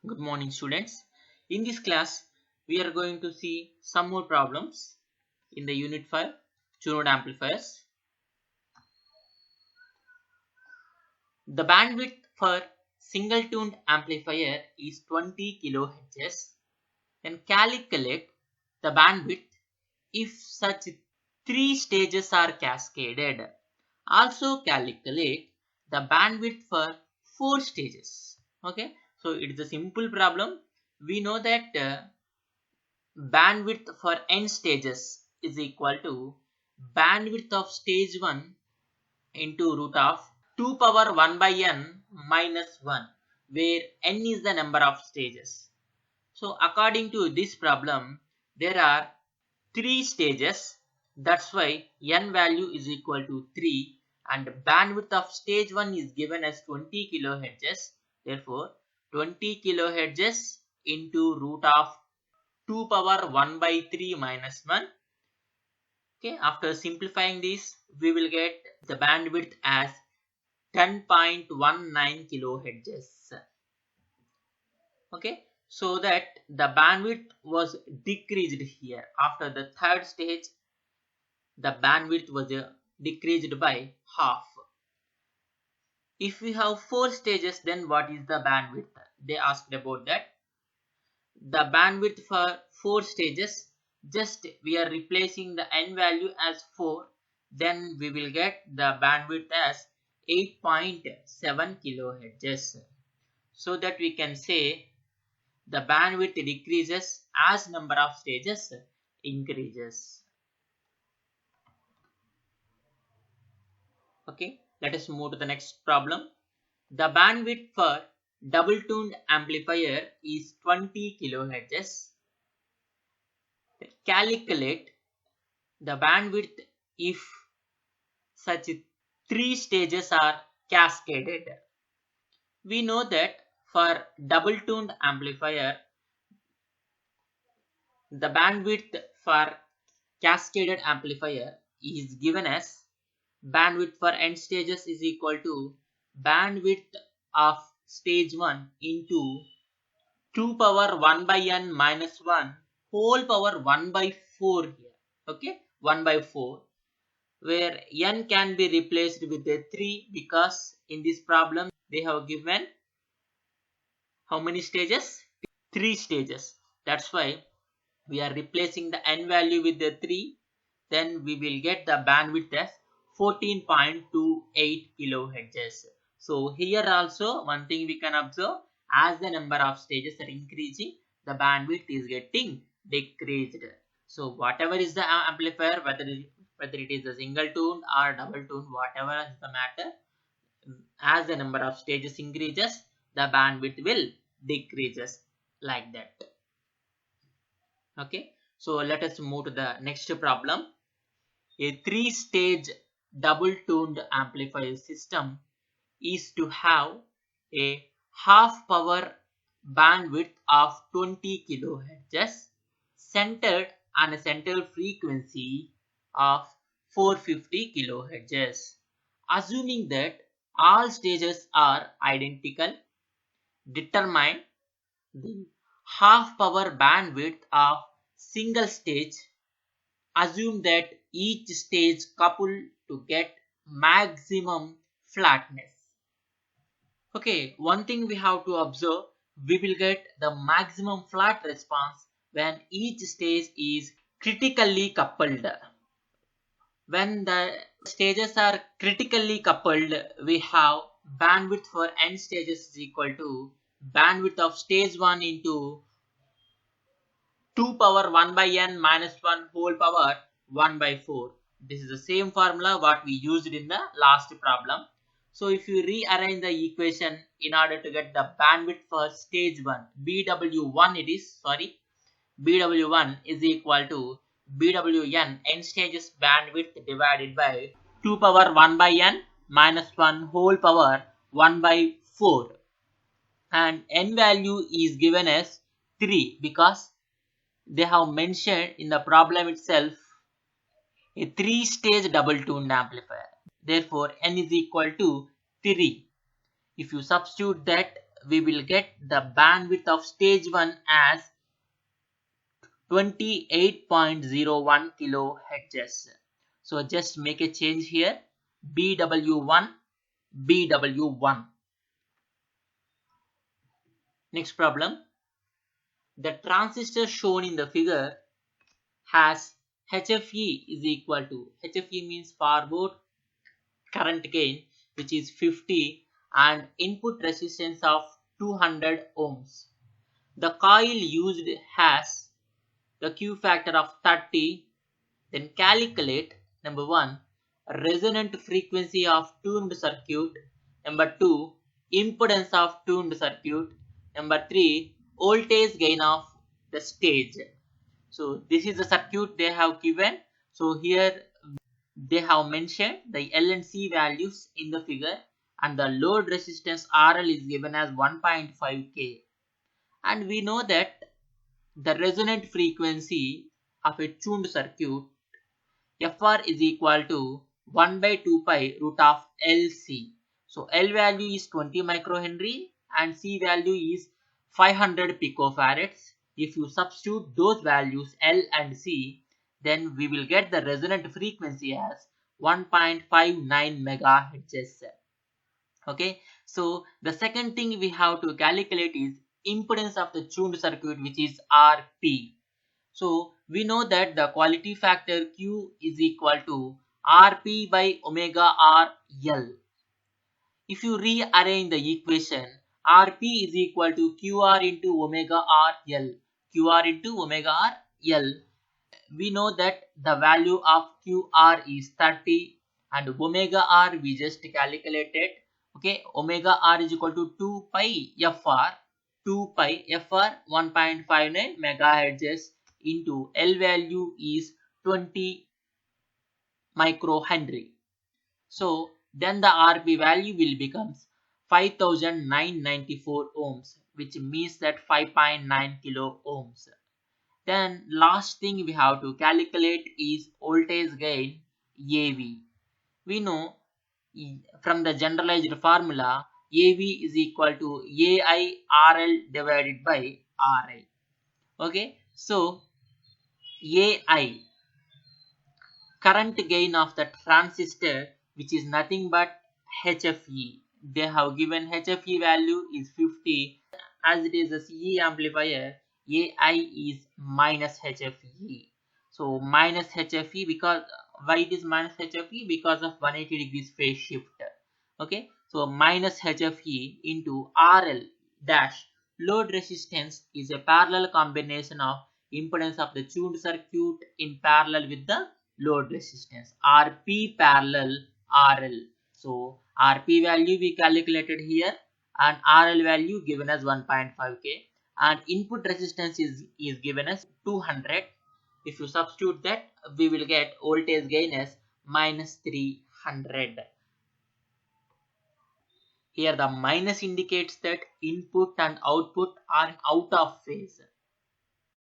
Good morning, students. In this class, we are going to see some more problems in the Unit 5 two-node amplifiers. The bandwidth for single-tuned amplifier is 20 kHz. Then calculate the bandwidth if such three stages are cascaded. Also calculate the bandwidth for four stages. Okay, so it is a simple problem. We know that bandwidth for n stages is equal to bandwidth of stage 1 into root of 2 power 1 by n minus 1, where n is the number of stages. So according to this problem, there are 3 stages. That's why n value is equal to 3 and bandwidth of stage 1 is given as 20 kilohertz. Therefore 20 kilohertz into root of 2 power 1 by 3 minus 1. Okay, after simplifying this, we will get the bandwidth as 10.19 kilohertz. Okay, so that the bandwidth was decreased here. After the third stage, the bandwidth was decreased by half. If we have 4 stages, then what is the bandwidth? They asked about that. The bandwidth for 4 stages, just we are replacing the n value as 4, then we will get the bandwidth as 8.7 kilohertz. So that we can say the bandwidth decreases as number of stages increases. Okay, let us move to the next problem. The bandwidth for double tuned amplifier is 20 kilohertz. Calculate the bandwidth if such 3 stages are cascaded. We know that for double tuned amplifier, the bandwidth for cascaded amplifier is given as bandwidth for n stages is equal to bandwidth of stage 1 into 2 power 1 by n minus 1 whole power 1 by 4 here. Okay, 1 by 4, where n can be replaced with a 3 because in this problem they have given how many stages? 3 stages. That's why we are replacing the n value with the 3. Then we will get the bandwidth as 14.28 kilohertz. So here also one thing we can observe, as the number of stages are increasing, the bandwidth is getting decreased. So whatever is the amplifier, whether it is a single tune or double tune, whatever is the matter, as the number of stages increases, the bandwidth will decreases like that. Okay, so let us move to the next problem. A 3-stage double tuned amplifier system is to have a half power bandwidth of 20 kilohertz centered on a central frequency of 450 kilohertz. Assuming that all stages are identical, determine the half power bandwidth of single stage. Assume that each stage coupled to get maximum flatness. Okay, one thing we have to observe, we will get the maximum flat response when each stage is critically coupled. When the stages are critically coupled, we have bandwidth for n stages is equal to bandwidth of stage 1 into 2 power 1 by n minus 1 whole power 1 by 4. This is the same formula what we used in the last problem. So if you rearrange the equation in order to get the bandwidth for stage 1, BW1 is equal to BWN n stages bandwidth divided by 2 power 1 by n minus 1 whole power 1 by 4. And n value is given as 3 because they have mentioned in the problem itself a 3-stage double tuned amplifier. Therefore n is equal to 3. If you substitute that we will get the bandwidth of stage 1 as 28.01 kilohertz. So just make a change here, BW1, BW1. Next problem. The transistor shown in the figure has HFE is equal to, HFE means forward current gain, which is 50, and input resistance of 200 ohms. The coil used has the Q factor of 30. Then calculate, number 1, resonant frequency of tuned circuit, number 2, impedance of tuned circuit, number 3, voltage gain of the stage. So this is the circuit they have given. So here they have mentioned the L and C values in the figure, and the load resistance RL is given as 1.5K. And we know that the resonant frequency of a tuned circuit Fr is equal to 1 by 2 pi root of LC. So L value is 20 microhenry and C value is 500 picofarads. If you substitute those values L and C, then we will get the resonant frequency as 1.59 megahertz. Okay, so the second thing we have to calculate is impedance of the tuned circuit, which is RP. So we know that the quality factor Q is equal to RP by omega RL. If you rearrange the equation, RP is equal to QR into omega RL. QR into omega RL. We know that the value of QR is 30 and omega R we just calculated. Okay, omega R is equal to 2 pi Fr. 2 pi Fr 1.59 megahertz into L value is 20 microhenry. So then the RP value will become 5994 ohms, which means that 5.9 kilo ohms. Then last thing we have to calculate is voltage gain AV. We know from the generalized formula AV is equal to AIRL divided by RI. Okay, so AI, current gain of the transistor, which is nothing but HFE. They have given HFE value is 50. As it is a CE amplifier, AI is minus HFE. So minus HFE, because why it is minus HFE? Because of 180 degrees phase shift. Okay, so minus HFE into RL dash. Load resistance is a parallel combination of impedance of the tuned circuit in parallel with the load resistance, RP parallel RL. So RP value we calculated here and RL value given as 1.5K, and input resistance is given as 200. If you substitute that, we will get voltage gain as minus 300. Here the minus indicates that input and output are out of phase.